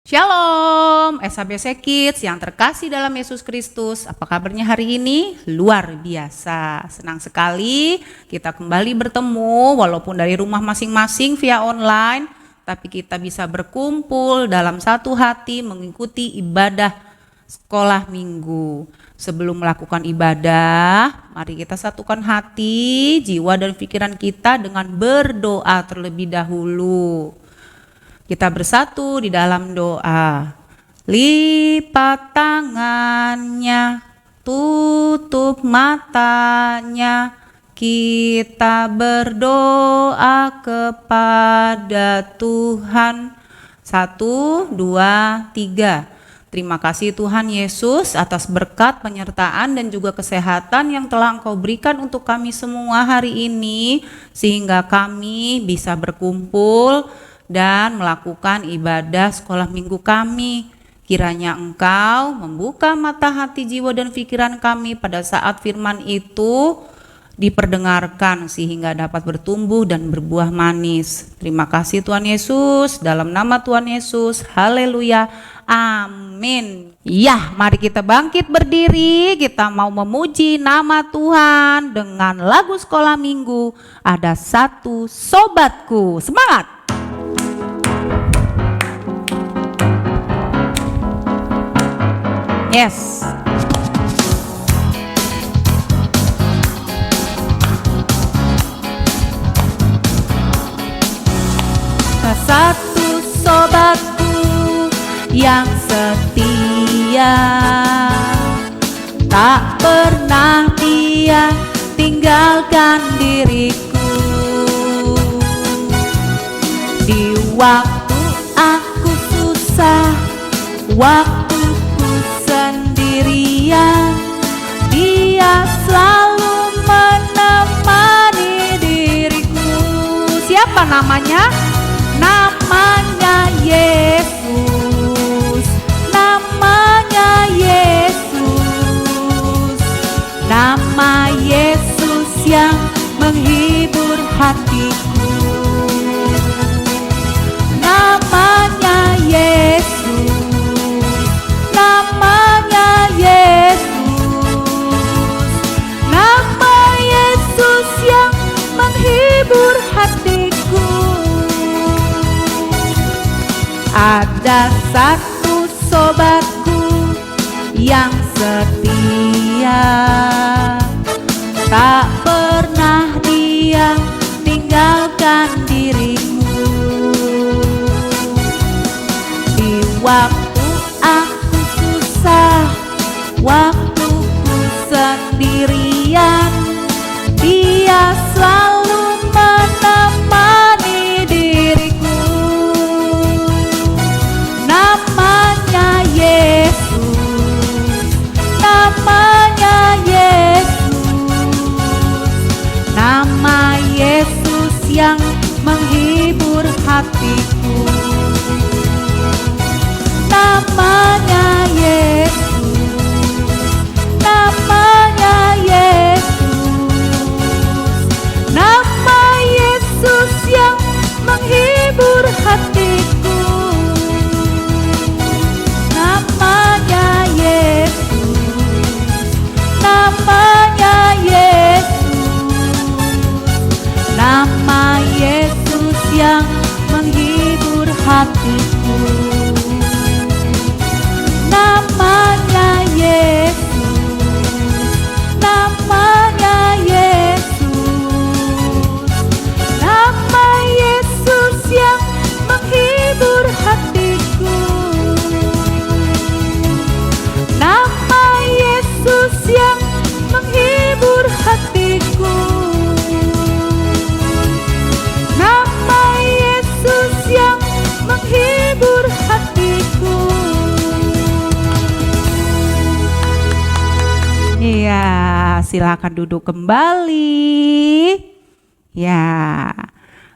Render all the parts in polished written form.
Shalom, SABC Kids yang terkasih dalam Yesus Kristus. Apa kabarnya hari ini? Luar biasa. Senang sekali kita kembali bertemu walaupun dari rumah masing-masing via online, tapi kita bisa berkumpul dalam satu hati mengikuti ibadah sekolah minggu. Sebelum melakukan ibadah, mari kita satukan hati, jiwa dan pikiran kita dengan berdoa terlebih dahulu. Kita bersatu di dalam doa. Lipat tangannya, tutup matanya, kita berdoa kepada Tuhan. 1, 2, 3. Terima kasih Tuhan Yesus atas berkat, penyertaan dan juga kesehatan yang telah Engkau berikan untuk kami semua hari ini, sehingga kami bisa berkumpul dan melakukan ibadah sekolah minggu kami. Kiranya Engkau membuka mata hati, jiwa dan pikiran kami pada saat firman itu diperdengarkan sehingga dapat bertumbuh dan berbuah manis. Terima kasih Tuhan Yesus, dalam nama Tuhan Yesus, haleluya, amin. Ya, mari kita bangkit berdiri, kita mau memuji nama Tuhan dengan lagu sekolah minggu, Ada Satu Sobatku. Semangat! Yes. Satu sobatku yang setia, tak pernah dia tinggalkan diriku. Di waktu aku susah, waktu sendirian, dia selalu menemani diriku. Siapa namanya? Namanya Yesus. Namanya Yesus. Nama Yesus yang menghibur hatiku. Namanya Yesus. Namanya Yesus, nama Yesus yang menghibur hatiku. Ada satu sobatku yang setia, tak pernah dia tinggalkan dirimu. Di waktu aku susah, waktu ku sendirian, dia selalu menemani diriku. Namanya Yesus, namanya Yesus, nama Yesus yang menghibur hatiku. Namanya Yesus, namanya Yesus, nama Yesus yang menghibur hatiku. Namanya Yesus, namanya Yesus, nama Yesus yang menghibur hatiku. Namanya Yesus, namanya Yesus, nama Yesus yang menghibur hatiku. Nama Yesus yang menghibur hatiku. Nama Yesus yang menghibur hatiku. Iya, silakan duduk kembali. Ya,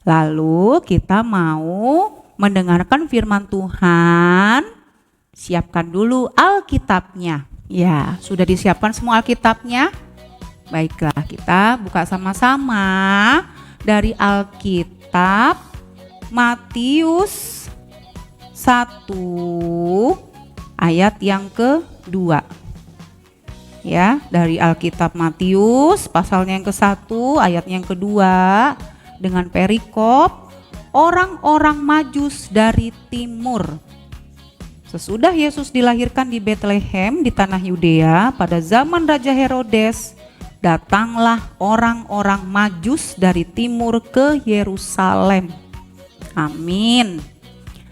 lalu kita mau mendengarkan firman Tuhan. Siapkan dulu Alkitabnya. Ya, sudah disiapkan semua Alkitabnya? Baiklah, kita buka sama-sama dari Alkitab Matius 1 ayat yang kedua. Ya, dari Alkitab Matius pasalnya yang ke-1 ayat yang kedua dengan perikop orang-orang Majus dari timur. Sesudah Yesus dilahirkan di Betlehem di tanah Yudea pada zaman Raja Herodes, datanglah orang-orang Majus dari timur ke Yerusalem. Amin.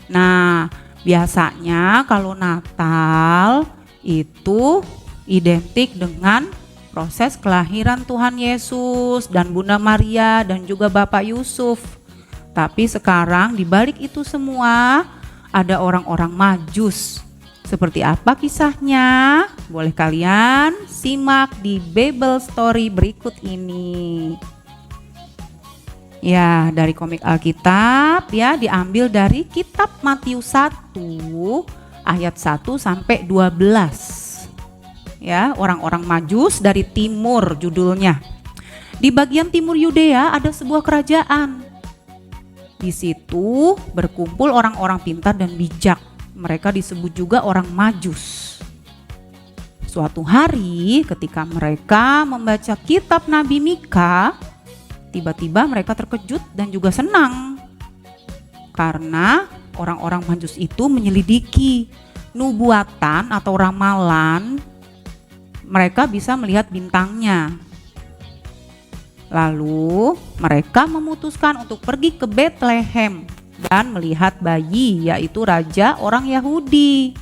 Nah, biasanya kalau Natal itu identik dengan proses kelahiran Tuhan Yesus dan Bunda Maria dan juga Bapak Yusuf. Tapi sekarang di balik itu semua ada orang-orang Majus. Seperti apa kisahnya? Boleh kalian simak di Bible Story berikut ini. Ya, dari komik Alkitab ya, diambil dari kitab Matius 1 ayat 1 sampai 12. Ya, orang-orang Majus dari timur judulnya. Di bagian timur Yudea ada sebuah kerajaan. Di situ berkumpul orang-orang pintar dan bijak. Mereka disebut juga orang Majus. Suatu hari ketika mereka membaca kitab Nabi Mika, tiba-tiba mereka terkejut dan juga senang. Karena orang-orang Majus itu menyelidiki nubuatan atau ramalan. Mereka bisa melihat bintangnya. Lalu mereka memutuskan untuk pergi ke Betlehem dan melihat bayi, yaitu raja orang Yahudi.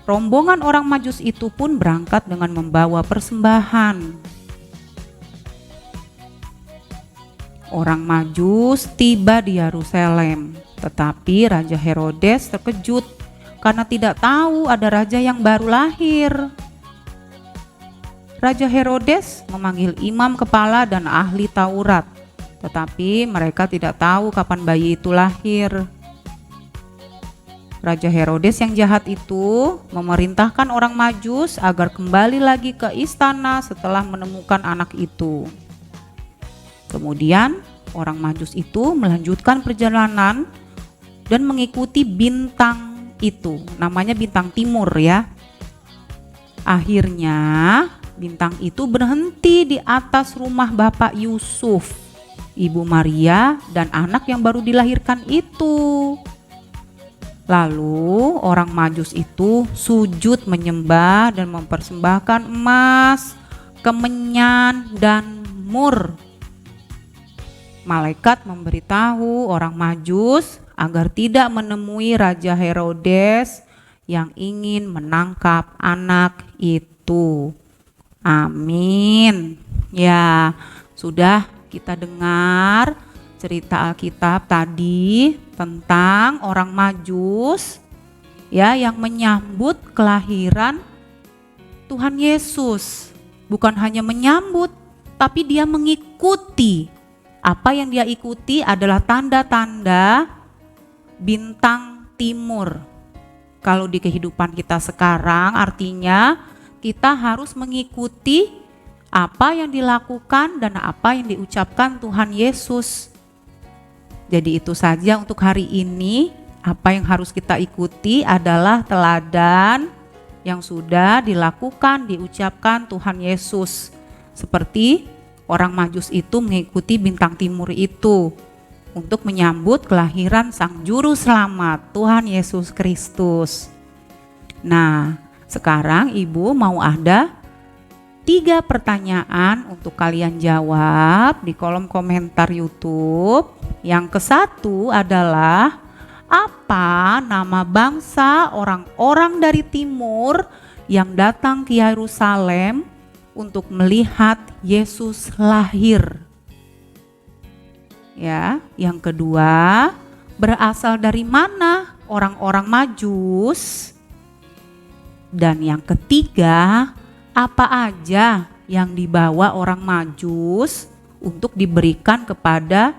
Rombongan orang Majus itu pun berangkat dengan membawa persembahan. Orang Majus tiba di Yerusalem, tetapi Raja Herodes terkejut karena tidak tahu ada raja yang baru lahir. Raja Herodes memanggil imam kepala dan ahli Taurat, tetapi mereka tidak tahu kapan bayi itu lahir. Raja Herodes yang jahat itu memerintahkan orang Majus agar kembali lagi ke istana setelah menemukan anak itu. Kemudian orang Majus itu melanjutkan perjalanan dan mengikuti bintang itu, namanya bintang timur ya. Akhirnya bintang itu berhenti di atas rumah Bapak Yusuf, Ibu Maria, dan anak yang baru dilahirkan itu. Lalu orang Majus itu sujud menyembah dan mempersembahkan emas, kemenyan, dan mur. Malaikat memberitahu orang Majus agar tidak menemui Raja Herodes yang ingin menangkap anak itu. Amin. Ya, sudah kita dengar cerita Alkitab tadi tentang orang Majus ya yang menyambut kelahiran Tuhan Yesus. Bukan hanya menyambut, tapi dia mengikuti. Apa yang dia ikuti adalah tanda-tanda bintang timur. Kalau di kehidupan kita sekarang artinya kita harus mengikuti apa yang dilakukan dan apa yang diucapkan Tuhan Yesus. Jadi itu saja untuk hari ini. Apa yang harus kita ikuti adalah teladan yang sudah dilakukan, diucapkan Tuhan Yesus. Seperti orang Majus itu mengikuti bintang timur itu untuk menyambut kelahiran Sang Juru Selamat, Tuhan Yesus Kristus. Nah, sekarang Ibu mau ada 3 pertanyaan untuk kalian jawab di kolom komentar YouTube. Yang ke-1 adalah, apa nama bangsa orang-orang dari timur yang datang ke Yerusalem untuk melihat Yesus lahir? Ya, yang kedua, berasal dari mana orang-orang Majus? Dan yang ketiga, apa aja yang dibawa orang Majus untuk diberikan kepada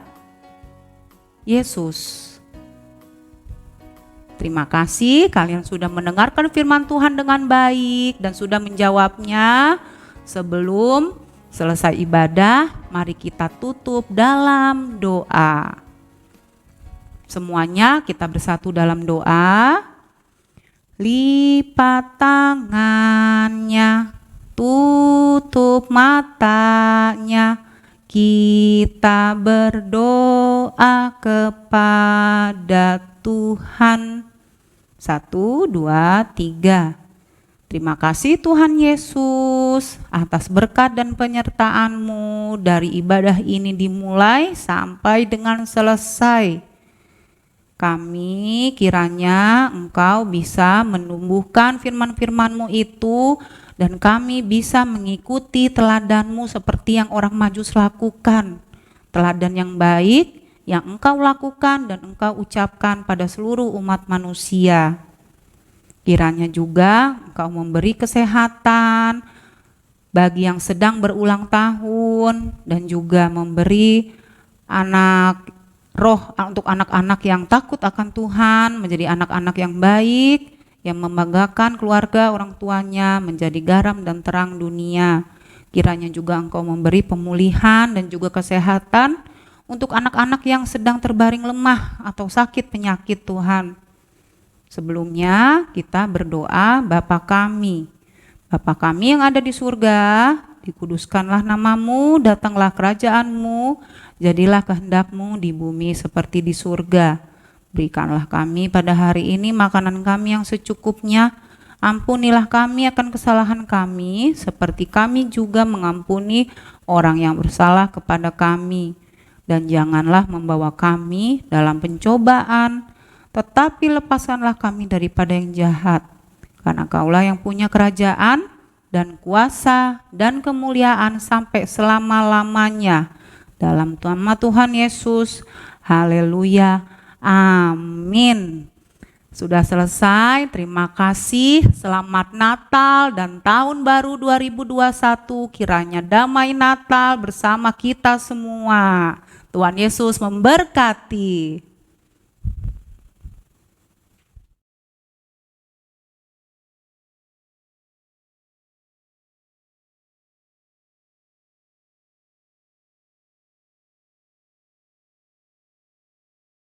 Yesus? Terima kasih kalian sudah mendengarkan firman Tuhan dengan baik dan sudah menjawabnya. Sebelum selesai ibadah, mari kita tutup dalam doa. Semuanya kita bersatu dalam doa. Lipat tangannya, tutup matanya, kita berdoa kepada Tuhan. 1, 2, 3. Terima kasih Tuhan Yesus atas berkat dan penyertaan-Mu dari ibadah ini dimulai sampai dengan selesai. Kami kiranya Engkau bisa menumbuhkan firman-firman-Mu itu dan kami bisa mengikuti teladan-Mu seperti yang orang Majus lakukan. Teladan yang baik yang Engkau lakukan dan Engkau ucapkan pada seluruh umat manusia. Kiranya juga Engkau memberi kesehatan bagi yang sedang berulang tahun dan juga memberi roh untuk anak-anak yang takut akan Tuhan, menjadi anak-anak yang baik, yang membanggakan keluarga orang tuanya, menjadi garam dan terang dunia. Kiranya juga Engkau memberi pemulihan dan juga kesehatan untuk anak-anak yang sedang terbaring lemah atau sakit penyakit Tuhan. Sebelumnya kita berdoa, Bapa kami yang ada di surga, dikuduskanlah nama-Mu, datanglah kerajaan-Mu, jadilah kehendak-Mu di bumi seperti di surga. Berikanlah kami pada hari ini makanan kami yang secukupnya. Ampunilah kami akan kesalahan kami, seperti kami juga mengampuni orang yang bersalah kepada kami. Dan janganlah membawa kami dalam pencobaan, tetapi lepaskanlah kami daripada yang jahat. Karena Kaulah yang punya kerajaan dan kuasa dan kemuliaan sampai selama-lamanya. Dalam nama Tuhan Yesus, haleluya, amin. Sudah selesai, terima kasih, selamat Natal dan Tahun Baru 2021, kiranya damai Natal bersama kita semua. Tuhan Yesus memberkati.